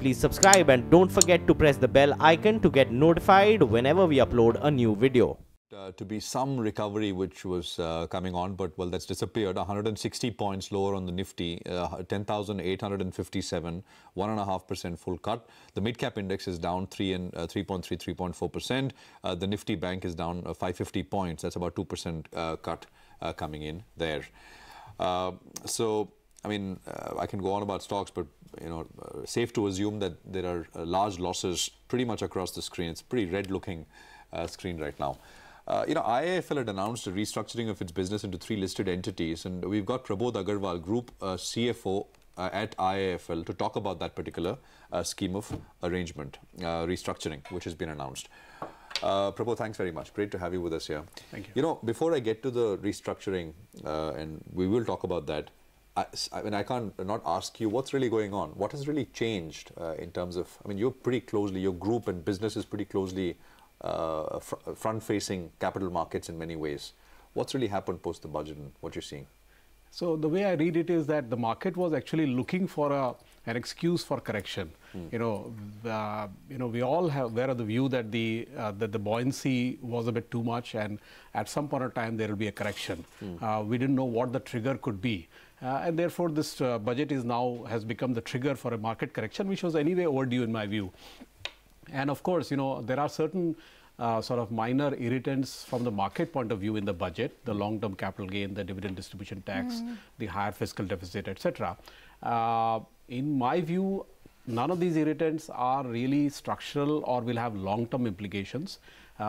please subscribe and don't forget to press the bell icon to get notified whenever we upload a new video. To be some recovery which was coming on, but well, that's disappeared. 160 points lower on the Nifty, 10,857, 1.5% full cut. The mid-cap index is down 3.4%. The Nifty Bank is down 550 points. That's about 2% cut coming in there. So, I mean, I can go on about stocks, but safe to assume that there are large losses pretty much across the screen. It's a pretty red-looking screen right now. IIFL had announced a restructuring of its business into 3 listed entities, and we've got Prabodh Agrawal, Group CFO at IIFL, to talk about that particular scheme of arrangement, restructuring, which has been announced. Prabodh, thanks very much. Great to have you with us here. Thank you. Before I get to the restructuring, and we will talk about that, I mean, I can't not ask you what's really going on. What has really changed in terms of, I mean, you're pretty closely, your group and business is pretty closely front-facing capital markets in many ways. What's really happened post the budget and what you're seeing? So the way I read it is that the market was actually looking for an excuse for correction. We all were of the view that the buoyancy was a bit too much, and at some point of time there will be a correction. We didn't know what the trigger could be, and therefore this budget has become the trigger for a market correction, which was anyway overdue in my view. And of course, there are certain sort of minor irritants from the market point of view in the budget: the long-term capital gain, the dividend distribution tax, the higher fiscal deficit, etc. In my view, none of these irritants are really structural or will have long-term implications.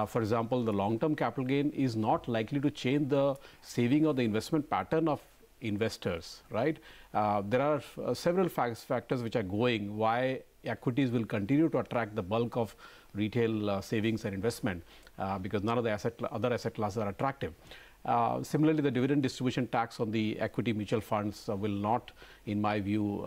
For example, the long-term capital gain is not likely to change the saving or the investment pattern of investors, right? There are several factors which are going why equities will continue to attract the bulk of retail savings and investment because none of the other asset classes are attractive. Similarly, the dividend distribution tax on the equity mutual funds will not, in my view,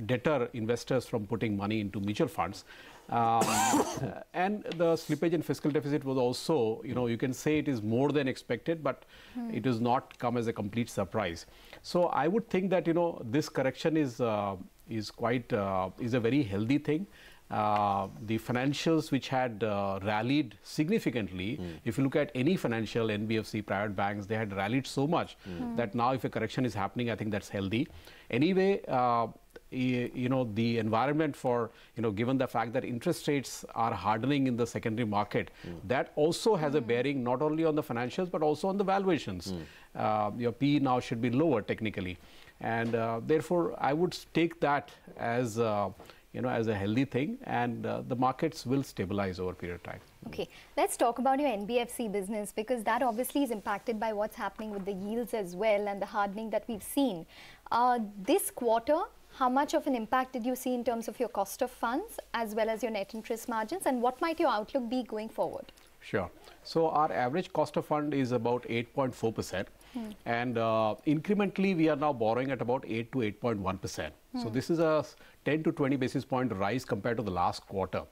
deter investors from putting money into mutual funds. And the slippage in fiscal deficit was also, you can say it is more than expected, but it does not come as a complete surprise. So I would think that, this correction is a very healthy thing. The financials which had rallied significantly, if you look at any financial, NBFC, private banks, they had rallied so much that now if a correction is happening, I think that's healthy. Anyway, the environment for, given the fact that interest rates are hardening in the secondary market, that also has a bearing not only on the financials but also on the valuations. Your PE now should be lower technically, and therefore I would take that as as a healthy thing, and the markets will stabilize over a period of time. Okay, let's talk about your NBFC business, because that obviously is impacted by what's happening with the yields as well and the hardening that we've seen. This quarter, how much of an impact did you see in terms of your cost of funds as well as your net interest margins, and what might your outlook be going forward? Sure. So our average cost of fund is about 8.4%. And incrementally, we are now borrowing at about 8 to 8.1%. So this is a 10 to 20 basis point rise compared to the last quarter.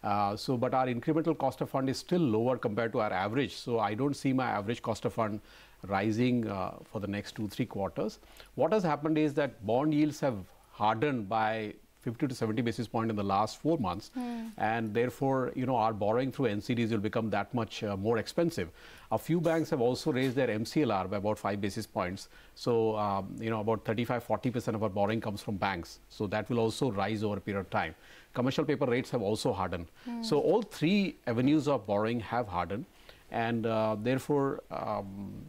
But our incremental cost of fund is still lower compared to our average. So I don't see my average cost of fund rising for the next 2-3 quarters. What has happened is that bond yields have hardened by 50 to 70 basis point in the last 4 months, and therefore, our borrowing through NCDs will become that much more expensive. A few banks have also raised their MCLR by about 5 basis points. So, about 35–40% of our borrowing comes from banks. So that will also rise over a period of time. Commercial paper rates have also hardened. So all 3 avenues of borrowing have hardened, and therefore,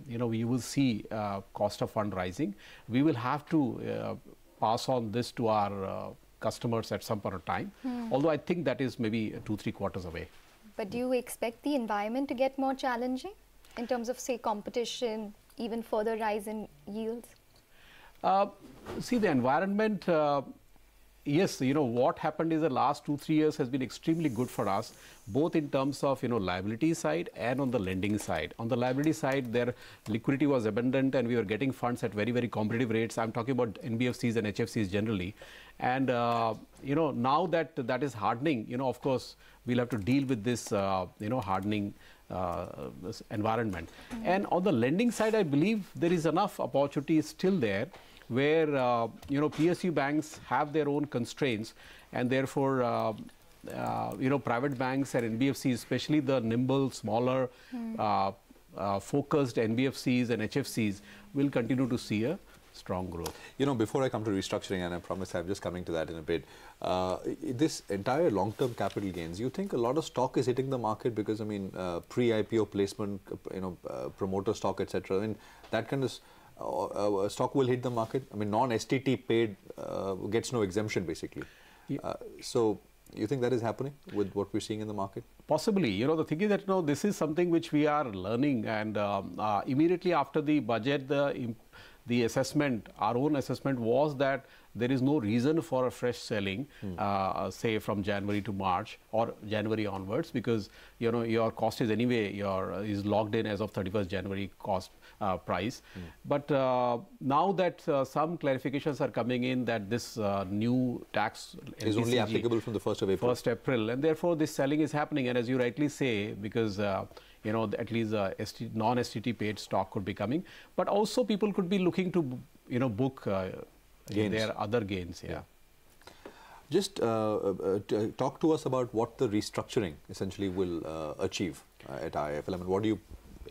we will see cost of fund rising. We will have to pass on this to our customers at some point of time, although I think that is maybe 2–3 quarters away. But do you expect the environment to get more challenging in terms of, say, competition, even further rise in yields? See, the environment, yes, what happened is the last 2–3 years has been extremely good for us, both in terms of, liability side and on the lending side. On the liability side, their liquidity was abundant and we were getting funds at very, very competitive rates. I'm talking about NBFCs and HFCs generally. And, now that is hardening, of course, we'll have to deal with this, hardening this environment. And on the lending side, I believe there is enough opportunity still there. where PSU banks have their own constraints, and therefore private banks and NBFCs, especially the nimble, smaller, focused NBFCs and HFCs, will continue to see a strong growth. Before I come to restructuring, and I promise I'm just coming to that in a bit, this entire long-term capital gains, you think a lot of stock is hitting the market because, pre-IPO placement, promoter stock, etc. That kind of stock will hit the market. Non-STT paid gets no exemption, basically. Yeah. So you think that is happening with what we're seeing in the market? Possibly. The thing is that this is something which we are learning, and immediately after the budget, the assessment, our own assessment, was that there is no reason for a fresh selling, say from January to March or January onwards, because your cost is anyway is locked in as of 31st January cost price. But now that some clarifications are coming in that this new tax is only applicable from the 1st of April. 1st April, and therefore this selling is happening. And as you rightly say, because at least non-STT paid stock could be coming, but also people could be looking to book their other gains. Yeah. Just talk to us about what the restructuring essentially will achieve at IIFL. What do you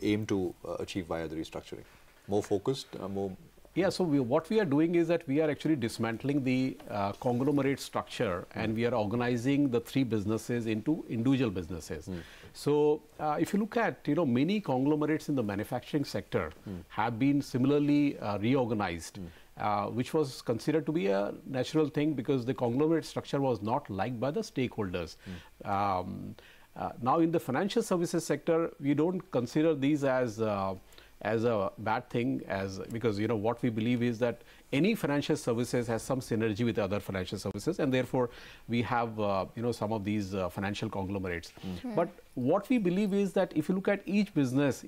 aim to achieve via the restructuring? More focused, more... Yeah, so what we are doing is that we are actually dismantling the conglomerate structure, and we are organizing the 3 businesses into individual businesses. So if you look at, many conglomerates in the manufacturing sector have been similarly reorganized, which was considered to be a natural thing because the conglomerate structure was not liked by the stakeholders. Now in the financial services sector, we don't consider these as a bad thing, because what we believe is that any financial services has some synergy with other financial services, and therefore we have some of these financial conglomerates. But what we believe is that if you look at each business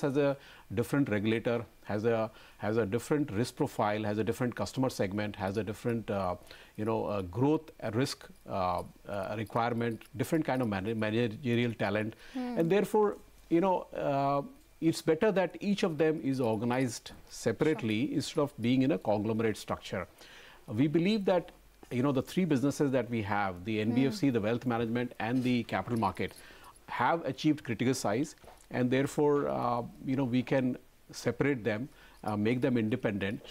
has a different regulator, has a different risk profile, has a different customer segment, has a different growth risk requirement, different kind of managerial talent, and therefore it's better that each of them is organized separately instead of being in a conglomerate structure. We believe that the 3 businesses that we have, the NBFC, the wealth management, and the capital market, have achieved critical size, and therefore we can separate them, make them independent,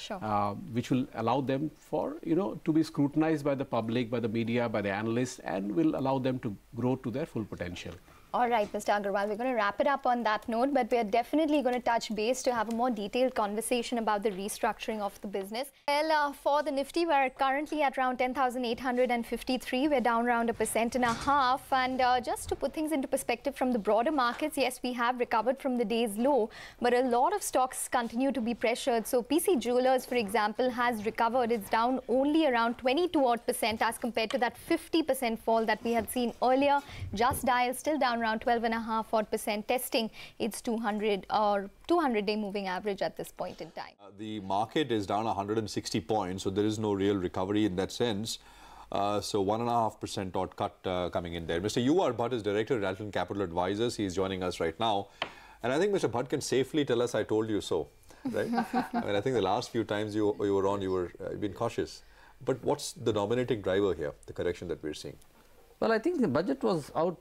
which will allow them to be scrutinized by the public, by the media, by the analysts, and will allow them to grow to their full potential. All right, Mr. Agrawal, we're going to wrap it up on that note, but we're definitely going to touch base to have a more detailed conversation about the restructuring of the business. Well, for the Nifty, we're currently at around 10,853. We're down around 1.5%. And just to put things into perspective from the broader markets, yes, we have recovered from the day's low, but a lot of stocks continue to be pressured. So PC Jewelers, for example, has recovered. It's down only around 22% as compared to that 50% fall that we had seen earlier. Just Dial still down around 12.5% testing its 200 or 200-day moving average at this point in time. The market is down 160 points, so there is no real recovery in that sense. So 1.5% odd cut coming in there. Mr. U.R. Bhatt is Director at Alton Capital Advisors. He is joining us right now. And I think Mr. Bhatt can safely tell us, I told you so, right? I think the last few times you were on, you've been cautious. But what's the dominating driver here, the correction that we're seeing? Well, I think the budget was out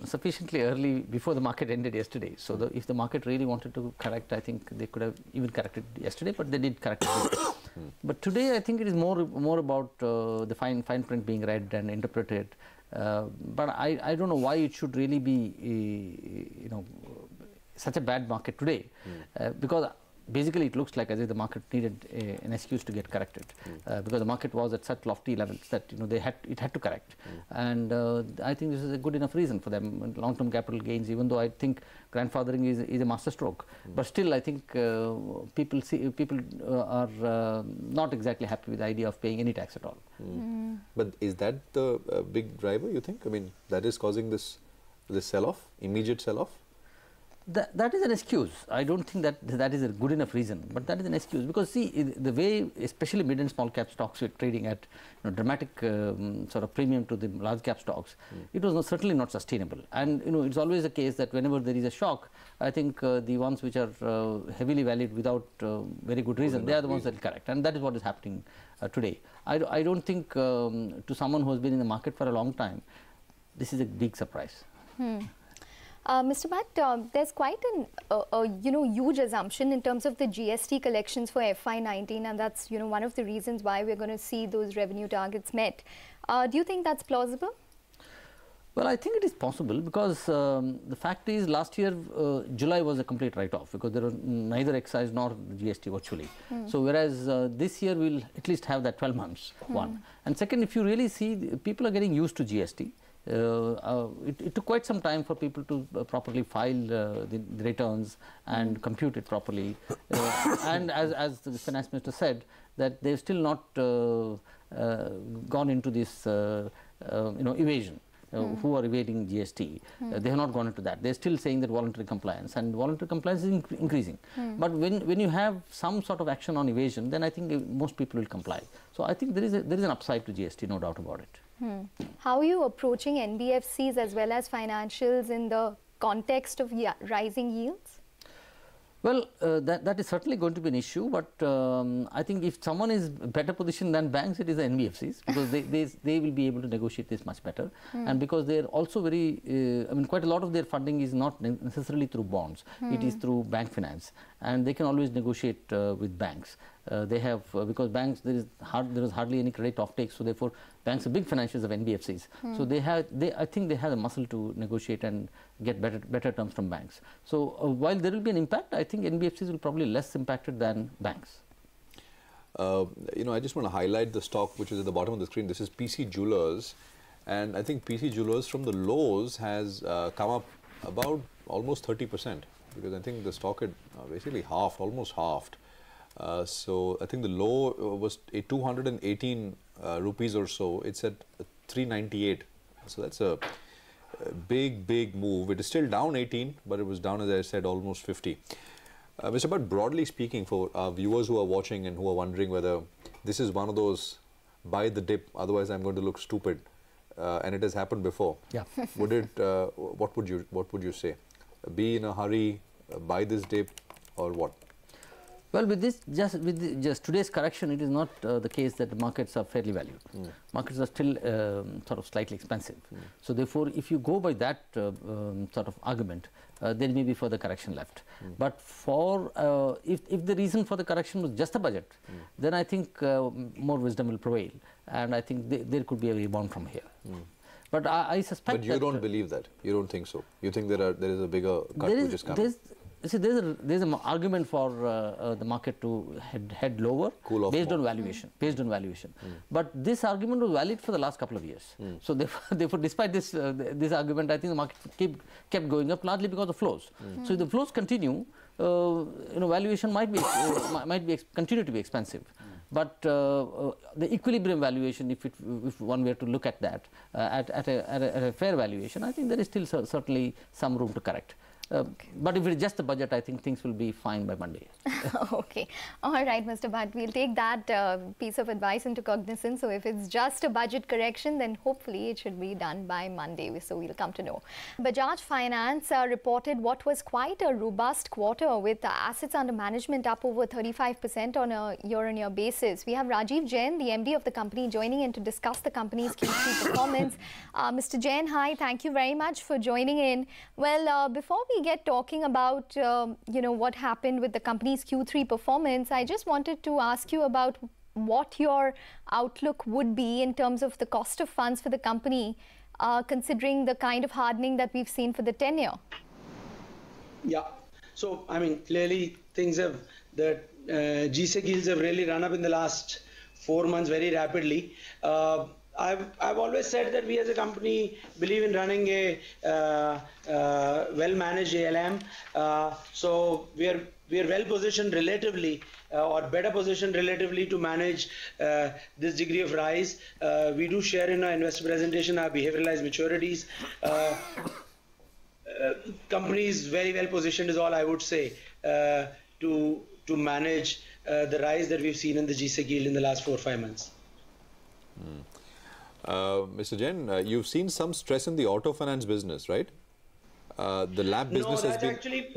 sufficiently early before the market ended yesterday. So if the market really wanted to correct, I think they could have even corrected yesterday, but they did correct it. But today, I think it is more about the fine print being read and interpreted. But I don't know why it should really be, such a bad market today, because basically it looks like as if the market needed an excuse to get corrected, because the market was at such lofty levels that it had to correct, and I think this is a good enough reason for them. Long-term capital gains, even though I think grandfathering is a masterstroke, but still I think people are not exactly happy with the idea of paying any tax at all. But is that the big driver, you think? I mean, that is causing this sell-off, immediate sell-off? That is an excuse. I don't think that is a good enough reason, but that is an excuse, because see, the way especially mid and small cap stocks were trading at dramatic sort of premium to the large cap stocks, it was certainly not sustainable. And it's always the case that whenever there is a shock, I think the ones which are heavily valued without very good reason, they are the ones that will correct, and that is what is happening today. I don't think to someone who has been in the market for a long time, this is a big surprise. Mr. Bhatt, there's quite an huge assumption in terms of the GST collections for FY19, and that's one of the reasons why we're going to see those revenue targets met. Do you think that's plausible? Well, I think it is possible, because the fact is last year July was a complete write-off, because there was neither excise nor GST virtually. So whereas this year we'll at least have that 12 months, one. And second, if you really see, people are getting used to GST. It took quite some time for people to properly file the returns and compute it properly. And as the finance minister said, that they've still not gone into this evasion. Who are evading GST, they have not gone into that. They're still saying that voluntary compliance, and voluntary compliance is increasing. But when you have some sort of action on evasion, then I think most people will comply. So I think there is an upside to GST, no doubt about it. How are you approaching NBFCs as well as financials in the context of rising yields? Well, that is certainly going to be an issue, but I think if someone is better positioned than banks, it is the NBFCs, because they will be able to negotiate this much better, and because they are also very, quite a lot of their funding is not necessarily through bonds, it is through bank finance, and they can always negotiate with banks. They have, because banks, there is hardly any credit offtake, so therefore banks are big financiers of NBFCs. So I think they have the muscle to negotiate and get better terms from banks. So while there will be an impact, I think NBFCs will probably less impacted than banks. I just want to highlight the stock which is at the bottom of the screen. This is PC Jewelers, and I think PC Jewelers from the lows has come up about almost 30%, because I think the stock had basically almost halved. So I think the low was 218 rupees or so. It's at 398. So that's a big move. It is still down 18, but it was down, as I said, almost 50. Mr. Bhatt, broadly speaking, for our viewers who are watching and who are wondering whether this is one of those buy the dip, otherwise I'm going to look stupid, and it has happened before. Yeah. Would it? What would you say? Be in a hurry, buy this dip, or what? Well, with just today's correction, it is not the case that the markets are fairly valued. Markets are still sort of slightly expensive. So therefore, if you go by that sort of argument, there may be further correction left. But for if the reason for the correction was just the budget, then I think more wisdom will prevail, and I think there could be a rebound from here. But I suspect. But you don't believe that. You don't think so. You think there is a bigger cut which is coming. See, there's an argument for the market to head lower based on valuation. But this argument was valid for the last couple of years. So therefore, despite this argument, I think the market kept going up largely because of flows. So if the flows continue, valuation might continue to be expensive. But the equilibrium valuation, if one were to look at that at a fair valuation, I think there is still certainly some room to correct. But if it's just the budget, I think things will be fine by Monday. Okay. All right, Mr. Bhatt, we'll take that piece of advice into cognizance. So if it's just a budget correction, then hopefully it should be done by Monday. So we'll come to know. Bajaj Finance reported what was quite a robust quarter, with assets under management up over 35% on a year-on-year basis. We have Rajiv Jain, the MD of the company, joining in to discuss the company's Q3 performance. Mr. Jain, hi. Thank you very much for joining in. Well, before we get talking about what happened with the company's Q3 performance, I just wanted to ask you about what your outlook would be in terms of the cost of funds for the company, considering the kind of hardening that we've seen for the 10-year. Yeah, so clearly things have, the G-Sec yields have really run up in the last 4 months very rapidly. I've always said that we as a company believe in running a well-managed ALM. So we are well positioned relatively, or better positioned relatively, to manage this degree of rise. We do share in our investor presentation our behavioralized maturities. company is very well positioned is all I would say to manage the rise that we've seen in the GSEC yield in the last 4 or 5 months. Mr. Jain, you've seen some stress in the auto finance business, right? The LAP business has been... actually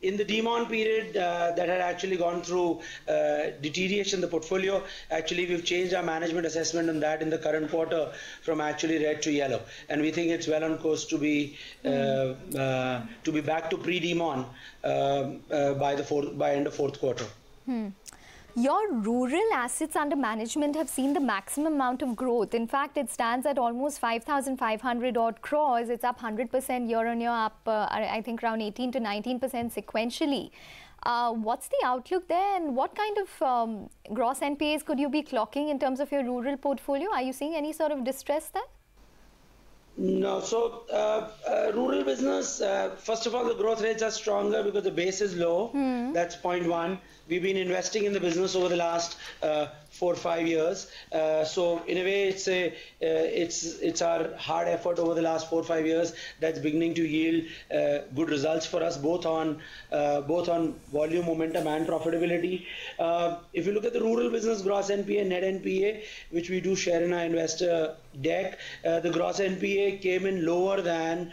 in the demon period that had actually gone through deterioration in the portfolio. Actually, we've changed our management assessment on that in the current quarter from actually red to yellow, and we think it's well on course to be back to pre-demon by end of fourth quarter. Your rural assets under management have seen the maximum amount of growth. In fact, it stands at almost 5,500 odd crores. It's up 100% year on year, up I think around 18 to 19% sequentially. What's the outlook there, and what kind of gross NPAs could you be clocking in terms of your rural portfolio? Are you seeing any sort of distress there? No, so rural business, first of all, the growth rates are stronger because the base is low. That's point one. We've been investing in the business over the last 4 or 5 years. So in a way, it's our hard effort over the last 4 or 5 years that's beginning to yield good results for us, both on volume, momentum, and profitability. If you look at the rural business gross NPA, net NPA, which we do share in our investor deck, the gross NPA came in lower than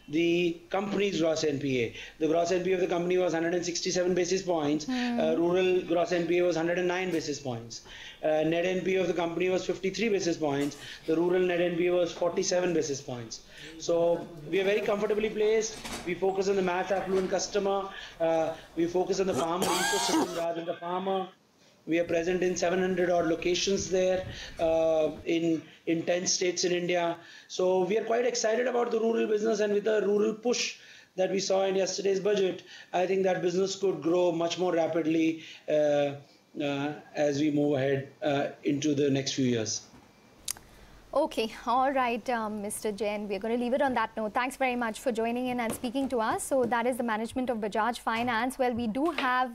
the company's gross NPA. The gross NPA of the company was 167 basis points. Rural gross NPA was 109 basis points. Net NPA of the company was 53 basis points. The rural net NPA was 47 basis points. So we are very comfortably placed. We focus on the mass affluent customer. We focus on the farmer ecosystem rather than the farmer. We are present in 700 odd locations there in 10 states in India. So we are quite excited about the rural business, and with the rural push that we saw in yesterday's budget, I think that business could grow much more rapidly as we move ahead into the next few years. Okay, all right, Mr. Jain, we're going to leave it on that note. Thanks very much for joining in and speaking to us. So that is the management of Bajaj Finance. Well, we do have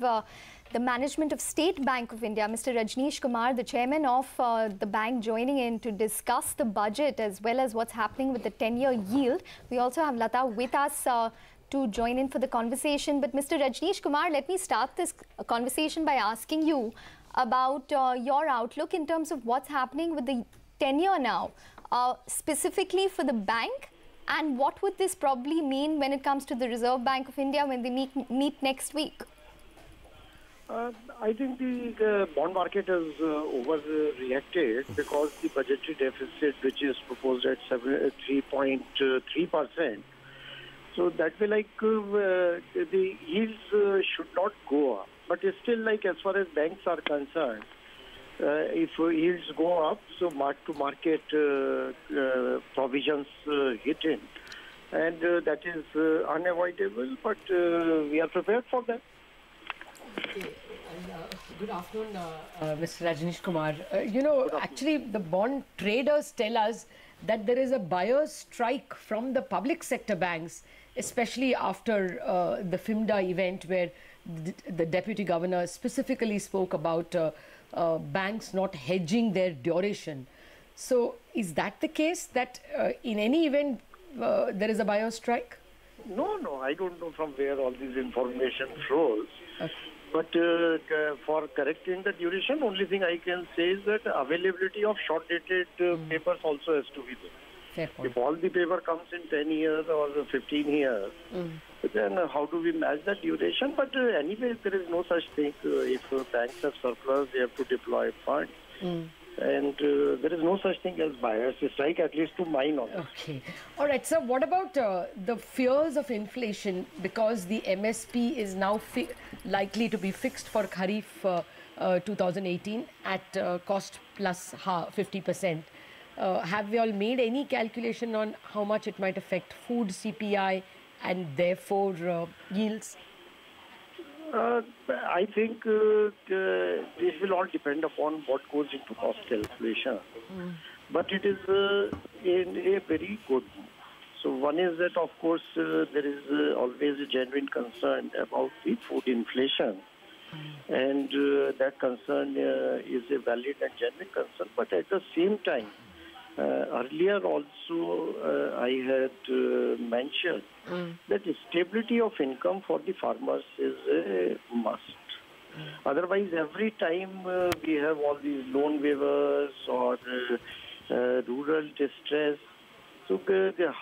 the management of State Bank of India, Mr. Rajneesh Kumar, the chairman of the bank, joining in to discuss the budget as well as what's happening with the 10-year yield. We also have Lata with us to join in for the conversation. But Mr. Rajneesh Kumar, let me start this conversation by asking you about your outlook in terms of what's happening with the 10-year now, specifically for the bank, and what would this probably mean when it comes to the Reserve Bank of India when they meet next week? I think the bond market has overreacted because the budgetary deficit, which is proposed at 3.3%, so that way, like, the yields should not go up. But it's still, like, as far as banks are concerned, if yields go up, so mark-to-market provisions hit in, and that is unavoidable. But we are prepared for that. Okay. Good afternoon, Mr. Rajneesh Kumar. Actually, the bond traders tell us that there is a buyer's strike from the public sector banks, especially after the FIMDA event, where the deputy governor specifically spoke about banks not hedging their duration. So, is that the case, that in any event there is a buyer's strike? No, I don't know from where all this information flows. Okay. But for correcting the duration, only thing I can say is that availability of short-dated papers also has to be there. Fair point. If all the paper comes in 10 years or 15 years, then how do we match that duration? But anyway, there is no such thing. If banks have surplus, they have to deploy funds. And there is no such thing as buyer's strike, at least to my knowledge. Okay. All right, sir. What about the fears of inflation, because the MSP is now likely to be fixed for Kharif 2018 at cost plus 50%. Have we all made any calculation on how much it might affect food CPI and therefore yields? I think this will all depend upon what goes into cost calculation. But it is in a very good move. So one is that, of course, there is always a genuine concern about the food inflation. And that concern is a valid and genuine concern. But at the same time, Earlier also I had mentioned that the stability of income for the farmers is a must. Otherwise, every time we have all these loan waivers or rural distress, so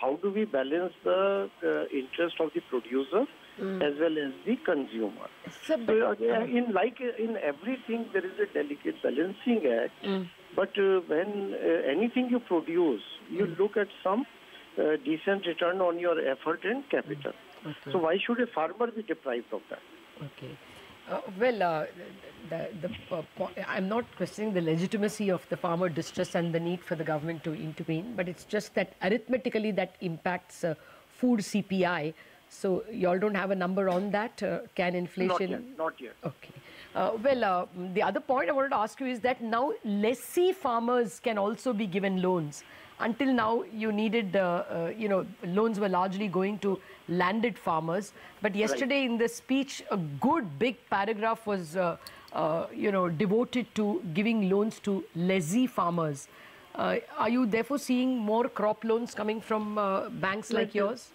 how do we balance the interest of the producer as well as the consumer? So, in everything, there is a delicate balancing act. But when anything you produce, you look at some decent return on your effort and capital. So why should a farmer be deprived of that? I'm not questioning the legitimacy of the farmer distress and the need for the government to intervene, but it's just that arithmetically that impacts food CPI. So you all don't have a number on that? Can inflation... Not yet. Okay. The other point I wanted to ask you is that now lessee farmers can also be given loans. Until now, you needed, loans were largely going to landed farmers. But yesterday in the speech, a good big paragraph was, devoted to giving loans to lessee farmers. Are you therefore seeing more crop loans coming from banks like yours?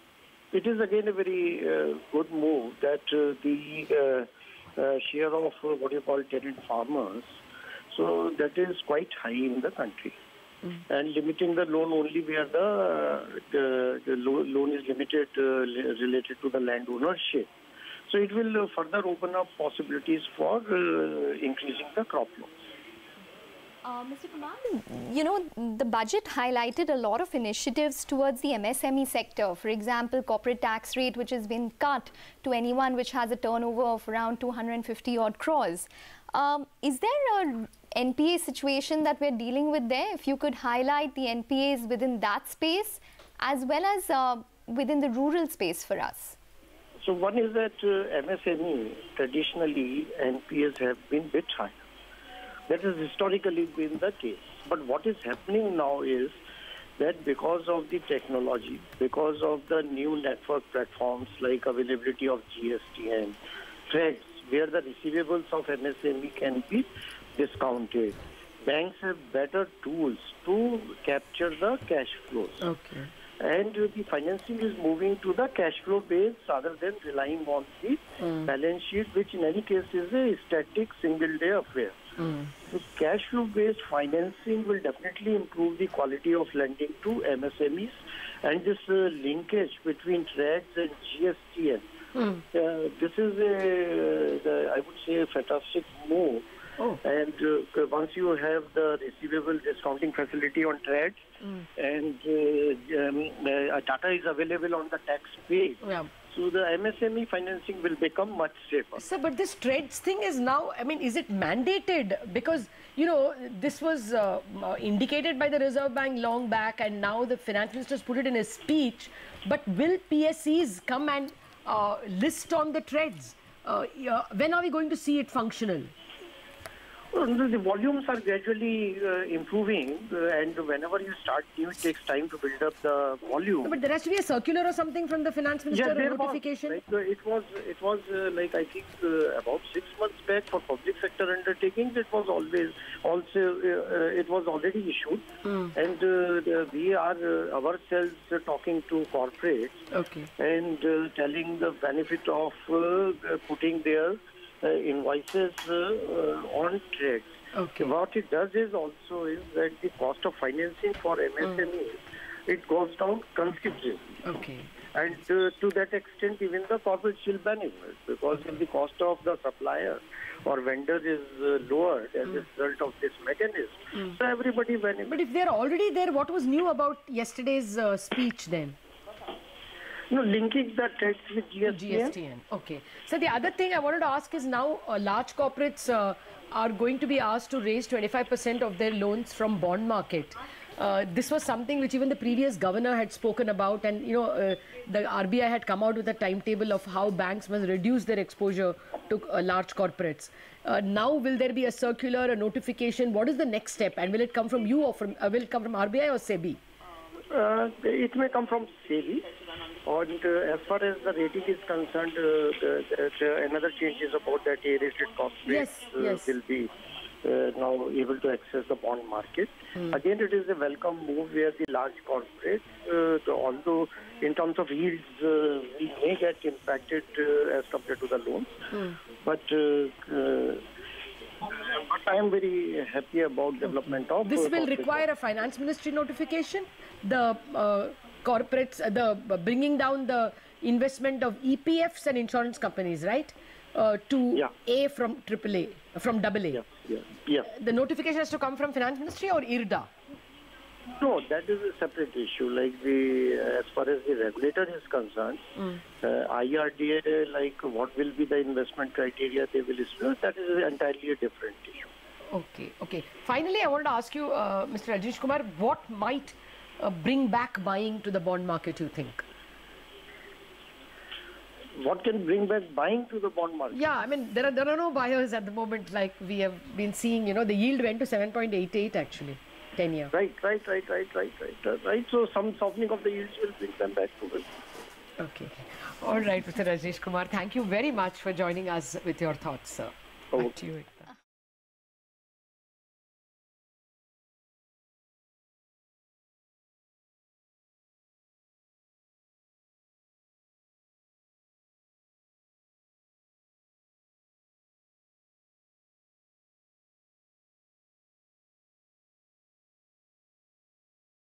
It is again a very good move that the share of what you call tenant farmers, so that is quite high in the country. And limiting the loan only where the loan is limited related to the land ownership. So it will further open up possibilities for increasing the crop loans. Mr. Kumar, the budget highlighted a lot of initiatives towards the MSME sector. For example, corporate tax rate, which has been cut to anyone which has a turnover of around 250 odd crores. Is there a NPA situation that we're dealing with there? If you could highlight the NPAs within that space as well as within the rural space for us. So one is that MSME, traditionally NPAs have been a bit high. That has historically been the case. But what is happening now is that because of the technology, because of the new network platforms like availability of GSTN, threads where the receivables of MSME can be discounted, banks have better tools to capture the cash flows. Okay. And the financing is moving to the cash flow base rather than relying on the balance sheet, which in any case is a static single-day affair. So cash flow-based financing will definitely improve the quality of lending to MSMEs, and this linkage between trades and GSTN. This is I would say, a fantastic move. And once you have the receivable discounting facility on trades and data is available on the tax page, so the MSME financing will become much safer. Sir, but this trades thing is now, is it mandated? Because, this was indicated by the Reserve Bank long back, and now the finance minister has put it in his speech. But will PSEs come and list on the trades? When are we going to see it functional? The volumes are gradually improving, and whenever you start new, it takes time to build up the volume. But there has to be a circular or something from the finance minister, a notification? It was I think about 6 months back for public sector undertakings. It was already issued, and we are ourselves talking to corporates and telling the benefit of putting their invoices on trades. What it does is that the cost of financing for MSMEs, it goes down considerably. And to that extent, even the corporates will benefit, because if the cost of the supplier or vendor is lowered as a result of this mechanism, so everybody benefits. But if they're already there, what was new about yesterday's speech then? Linking the trades with GSTN. Okay. So the other thing I wanted to ask is now large corporates are going to be asked to raise 25% of their loans from bond market. This was something which even the previous governor had spoken about, and the RBI had come out with a timetable of how banks must reduce their exposure to large corporates. Now will there be a circular, a notification? What is the next step, and will it come from you or will it come from RBI or SEBI? It may come from SEBI. And as far as the rating is concerned, another change is about that A-rated corporates will be now able to access the bond market. Again, it is a welcome move where the large corporates, although in terms of yields, we may get impacted as compared to the loans. But I am very happy about development of... This will require a finance ministry notification, the corporates, the bringing down the investment of EPFs and insurance companies, right? To A from AAA, from AA. Yeah. The notification has to come from finance ministry or IRDA? No, that is a separate issue. Like as far as the regulator is concerned, IRDA, like what will be the investment criteria they will issue, that is entirely a different issue. Okay. Finally, I wanted to ask you, Mr. Rajneesh Kumar, what might bring back buying to the bond market, you think? What can bring back buying to the bond market? Yeah, I mean, there are no buyers at the moment, like we have been seeing, the yield went to 7.88 actually, 10 year. Right. So some softening of the yields will bring them back to it. Okay. All right, Mr. Rajneesh Kumar, thank you very much for joining us with your thoughts, sir. Back to you.